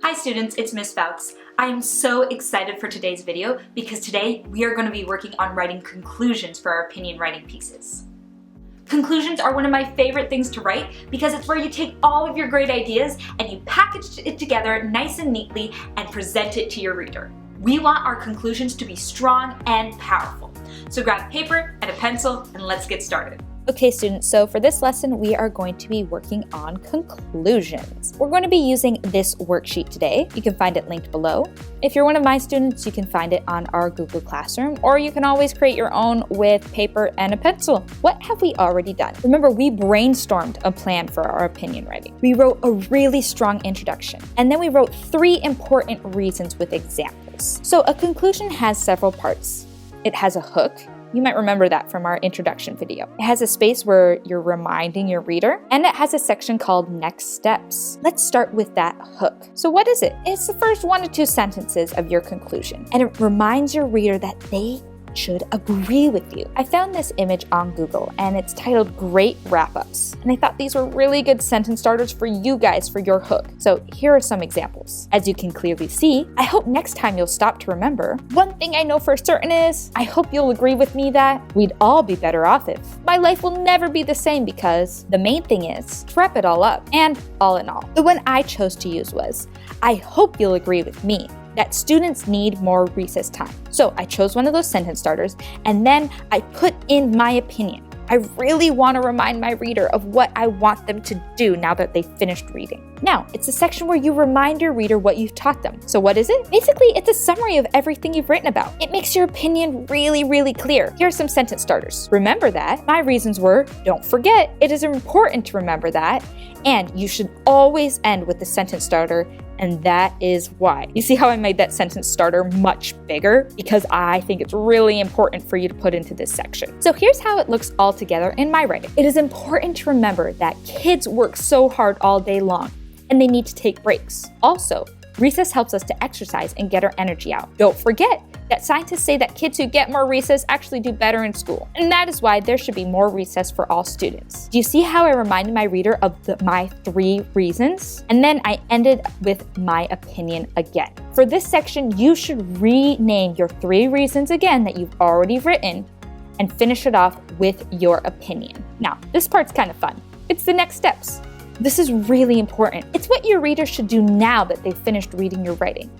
Hi students, it's Miss Foutz. I am so excited for today's video because today we are going to be working on writing conclusions for our opinion writing pieces. Conclusions are one of my favorite things to write because it's where you take all of your great ideas and you package it together nice and neatly and present it to your reader. We want our conclusions to be strong and powerful. So grab paper and a pencil and let's get started. Okay students, so for this lesson we are going to be working on conclusions. We're going to be using this worksheet today. You can find it linked below. If you're one of my students, you can find it on our Google Classroom, or you can always create your own with paper and a pencil. What have we already done? Remember, we brainstormed a plan for our opinion writing. We wrote a really strong introduction, and then we wrote 3 important reasons with examples. So a conclusion has several parts. It has a hook. You might remember that from our introduction video. It has a space where you're reminding your reader, and it has a section called Next Steps. Let's start with that hook. So what is it? It's the first 1 to 2 sentences of your conclusion, and it reminds your reader that they should agree with you. I found this image on Google and it's titled Great Wrap-Ups. And I thought these were really good sentence starters for you guys for your hook. So here are some examples. As you can clearly see, I hope next time you'll stop to remember. One thing I know for certain is, I hope you'll agree with me that we'd all be better off if my life will never be the same because the main thing is to wrap it all up. And all in all, the one I chose to use was, I hope you'll agree with me that students need more recess time. So I chose one of those sentence starters and then I put in my opinion. I really want to remind my reader of what I want them to do now that they've finished reading. Now, it's a section where you remind your reader what you've taught them. So what is it? Basically, it's a summary of everything you've written about. It makes your opinion really, really clear. Here are some sentence starters. Remember that. My reasons were, don't forget, it is important to remember that. And you should always end with the sentence starter, and that is why. You see how I made that sentence starter much bigger? Because I think it's really important for you to put into this section. So here's how it looks all together in my writing. It is important to remember that kids work so hard all day long, and they need to take breaks. Also, recess helps us to exercise and get our energy out. Don't forget that scientists say that kids who get more recess actually do better in school. And that is why there should be more recess for all students. Do you see how I reminded my reader of my 3 reasons? And then I ended with my opinion again. For this section, you should rename your 3 reasons again that you've already written and finish it off with your opinion. Now, this part's kind of fun. It's the next steps. This is really important. It's what your reader should do now that they've finished reading your writing.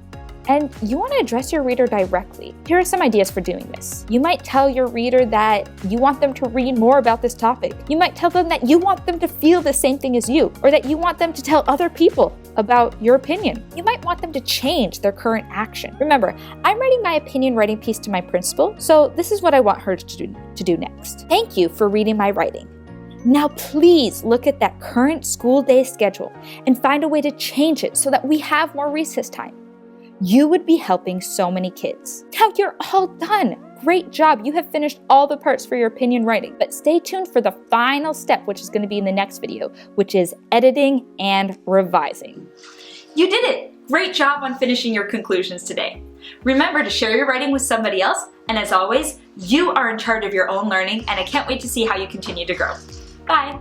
And you want to address your reader directly. Here are some ideas for doing this. You might tell your reader that you want them to read more about this topic. You might tell them that you want them to feel the same thing as you, or that you want them to tell other people about your opinion. You might want them to change their current action. Remember, I'm writing my opinion writing piece to my principal, so this is what I want her to do next. Thank you for reading my writing. Now please look at that current school day schedule and find a way to change it so that we have more recess time. You would be helping so many kids. Now you're all done. Great job. You have finished all the parts for your opinion writing, but stay tuned for the final step, which is going to be in the next video, which is editing and revising. You did it! Great job on finishing your conclusions today. Remember to share your writing with somebody else, and as always, you are in charge of your own learning, and I can't wait to see how you continue to grow. Bye!